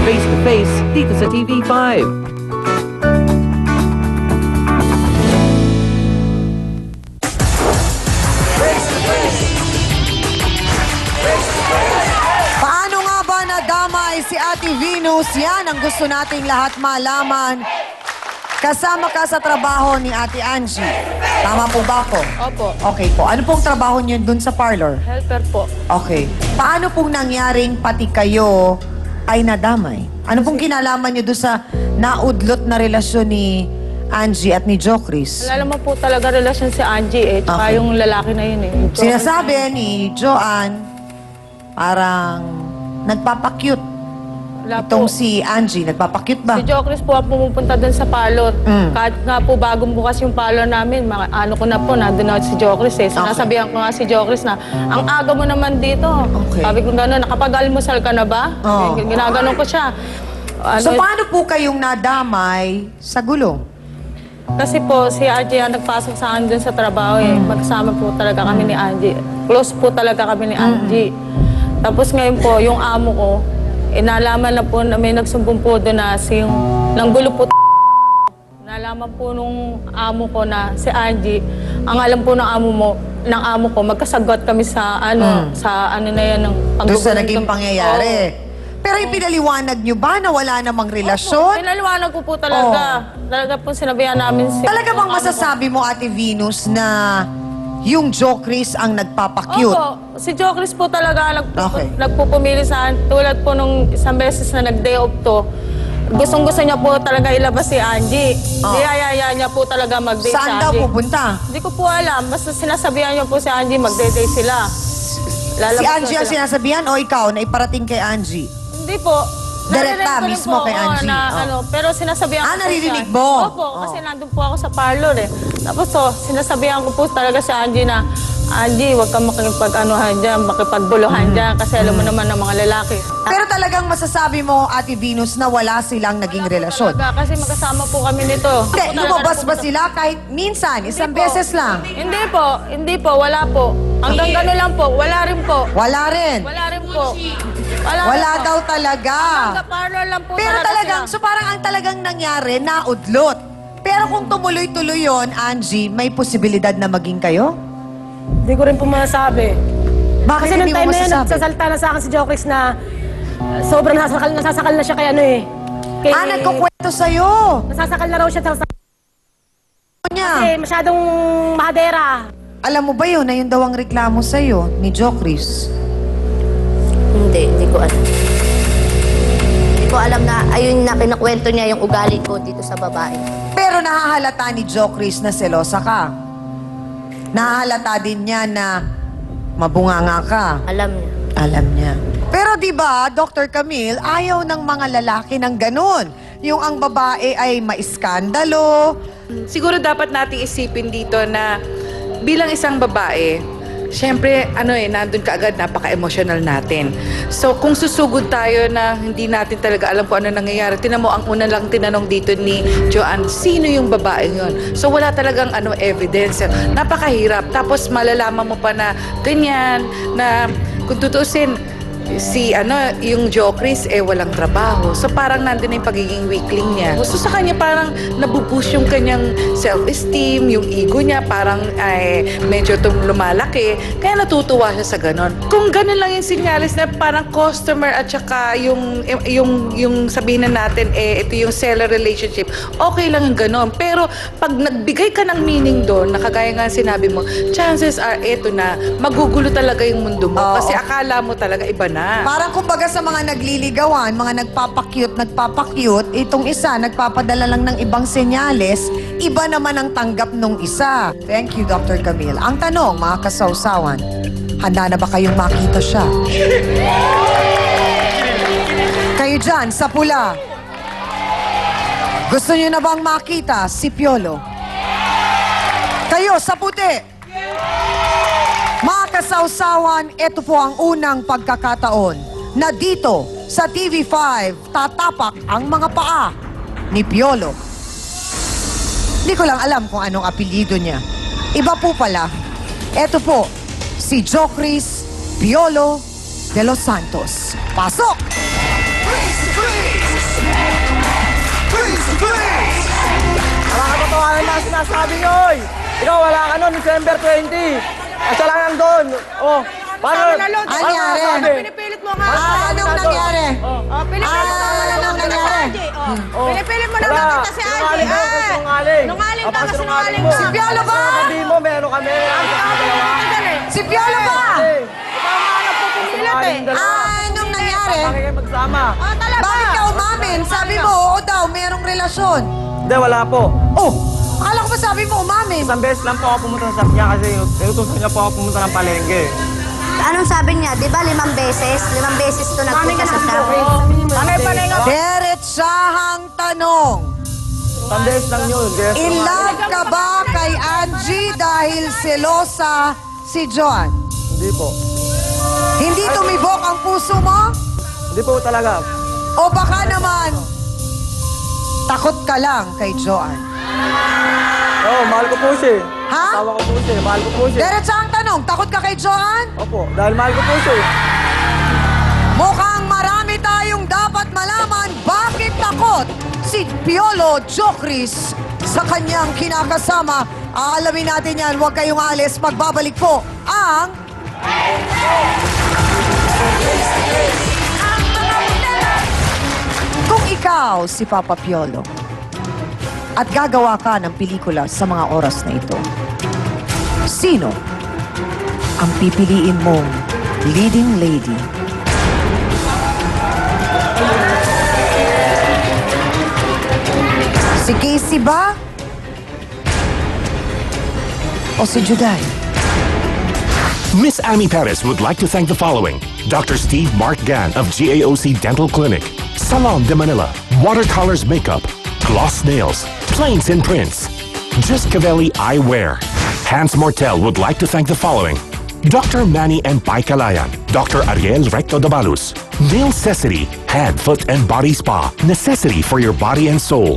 Face to Face dito sa TV5. Paano nga ba nadamay si Ate Venus? Yan ang gusto nating lahat malaman. Kasama ka sa trabaho ni Ate Angie. Tama po ba ako? Opo. Okay po. Ano pong trabaho niyo dun sa parlor? Helper po. Okay. Paano pong nangyaring pati kayo ay nadamay? Ano pong kinalaman niyo dun sa naudlot na relasyon ni Angie at ni Jocris? Wala naman po talaga relasyon si Angie eh. Tsaka Okay. yung lalaki na yun eh. Yung Sinasabi ni Joanne, parang nagpapakyut. Wala Itong po. si Angie, nagpapakyut ba? Si Jocris po ang pumupunta dun sa parlor. Kahit nga po bagong bukas yung parlor namin, mga ano ko na po, nandun na si Jocris eh. Sinasabihan ko nga si Jocris na, ang aga mo naman dito. Okay. Sabi ko gano'n, nakapag-almusal ka na ba? Oh. Ginaganon ko siya. Ano, So paano po kayong nadamay sa gulo? kasi po, si Angie ang nagpasok sa akin dun sa trabaho eh. Magsama po talaga kami ni Angie. Close po talaga kami ni Angie. Tapos ngayon po, yung amo ko, nalaman na po na may nagsumbong po doon na yung nanggulo po. Nalaman po nung amo ko na si Angie, ang alam po ng amo ko, magkasagot kami sa sa ano na yan ng Doon sa naging Oo. pangyayari. Pero ipinaliwanag nyo ba na wala namang Opo, relasyon? pinaliwanag ko po talaga. Talaga po sinabihan namin si... Talaga bang yung amo ko. masasabi mo, Ate Venus, na yung Jocris ang nagpapakyut? Opo, si Jocris po talaga Okay. nagpupumili sa akin. Tulad po nung isang beses na nag-day off to, gustong-gusto niya po talaga ilabas si Angie. Niyayaya niya po talaga mag-date Saan si daw Angie. pupunta? Hindi ko po alam. Basta sinasabihan niya po si Angie mag-date sila. Si Lalabas Angie na ang sila. sinasabihan o ikaw na iparating kay Angie? Hindi po. Direkta Naririnig ko rin mismo po, kay oo, Angie. Na, Oh. pero sinasabihan ko po naririnig siya. mo? Opo, kasi nandun po ako sa parlor eh. Tapos sinasabihan ko po talaga si Angie na, Angie, huwag kang makipag-anuhan dyan, makipagbuluhan dyan, kasi alam mo naman ng mga lalaki. Pero talagang masasabi mo, Ate Venus, na wala silang naging relasyon? Talaga, kasi magkasama po kami nito. Hindi, Ako talaga lumabas ba nagpupunta- sila kahit minsan, isang Hindi po. beses lang? Hindi po, wala po. Hanggang gano'n lang po, wala rin po. Wala rin. Wala rin po. Wala rin po. daw talaga. Hanggang parlor lang po Pero talaga talagang, sila. so parang ang talagang nangyari, naudlot. Pero kung tumuloy-tuloy yon, Angie, may posibilidad na maging kayo? Hindi ko rin po masasabi. Bakit Kasi nung hindi mo time na yun, masasabi? nagsasalta na sa akin si Jocris na sobrang nasasakal na siya kay ano eh. Kay, Nagkukwento sa'yo. Nasasakal na raw siya sa Niya. kasi masyadong mahadera. Alam mo ba yun na yun daw ang reklamo sa'yo ni Jocris? Hindi ko alam. Hindi ko alam na ayun na kinakwento niya yung ugali ko dito sa babae. Pero nahahalata ni Jocris na selosa ka. Nahahalata din niya na mabunganga ka. Alam niya. Alam niya. Pero di ba, Dr. Camille, ayaw ng mga lalaki ng ganun. Yung ang babae ay maiskandalo. Siguro dapat nating isipin dito na bilang isang babae, syempre, nandun ka agad, napaka-emotional natin. So, kung susugod tayo na hindi natin talaga alam kung ano nangyayari, tinan mo, ang una lang tinanong dito ni Joanne, sino yung babae yun? So, wala talagang evidence. Napakahirap. Tapos, malalaman mo pa na ganyan, na kung tutuusin, yung Jocris, walang trabaho. So, parang nandun na yung pagiging weakling niya. So, sa kanya parang nabupush yung kanyang self-esteem, yung ego niya, parang medyo lumalaki. Kaya natutuwa siya sa ganon. Kung ganon lang yung sinyalis na parang customer at saka yung sabihin na natin, ito yung seller relationship, okay lang yung ganon. Pero, pag nagbigay ka ng meaning doon, nakagaya nga sinabi mo, chances are, eto na, magugulo talaga yung mundo mo. Oo. Kasi akala mo talaga iba na. Parang kumbaga sa mga nagliligawan, mga nagpapakyut, itong isa nagpapadala lang ng ibang senyales, iba naman ang tanggap nung isa. Thank you, Dr. Camille. Ang tanong, mga kasawsawan, handa na ba kayong makita siya? Kayo dyan, sa pula. Gusto niyo na bang makita si Piolo? Kayo, sa puti. Mga kasawsawan, ito po ang unang pagkakataon na dito sa TV5 tatapak ang mga paa ni Piolo. Hindi ko lang alam kung anong apelyido niya. Iba po pala. Ito po, si Jocris Piolo de los Santos. Pasok! 3 yung mga sinasabi nyo, oy. Ikaw, wala ka nun, December 20. Asa lang lang doon. Oh, paano? Anyari? Pinipilit mo nga. Anong nangyari? Anong nangyari? Pinipilit mo na Wala. makita si Angie. Sinungaling. Nungaling ka, Sinungaling kasinungaling mo. ka. Si Piolo ba? Sabi mo, meron kami. Si Piolo ba? Sinungaling dalawa. Anong nangyari? Bakit kayo magsama? Bakit ka umamin? Sabi mo, oo daw, merong relasyon. Hindi, wala po. Oh, akala ko ba sabi mo umamin? Isang beses lang po ako pumunta sa shop niya kasi inutusan niya po ako pumunta ng palengke. Anong sabi niya? Di ba 5 beses? 5 beses to nagpunta sa shop. Diretsahang tanong. Isang beses lang yun. Guess In love ka ba kay Angie dahil selosa si John? Hindi po. Hindi tumibok ang puso mo? Hindi po talaga. O baka naman, takot ka lang kay Joan? Oo, mahal ko po siya. Ha? Tawa ko po siya. Mahal ko po siya. Diretsahang tanong, takot ka kay Joan? Opo, dahil mahal ko po siya. Mukhang marami tayong dapat malaman bakit takot si Piolo Jokris sa kanyang kinakasama. Aalamin natin yan, huwag kayong alis. Magbabalik po ang... Kung ikaw si Papa Piolo at gagawa ka ng pelikula sa mga oras na ito, sino ang pipiliin mong leading lady? Si Casey ba? O si Juday? Miss Amy Perez would like to thank the following: Dr. Steve Mark Gan of GAOC Dental Clinic, Salon de Manila, Watercolors Makeup, Gloss Nails, Plains and Prints, Just Cavelli Eyewear. Hans Mortel would like to thank the following: Dr. Manny and Pai Kalayan, Dr. Ariel Recto Dabalus, Nail Necessity, Head, Foot and Body Spa, necessity for your body and soul.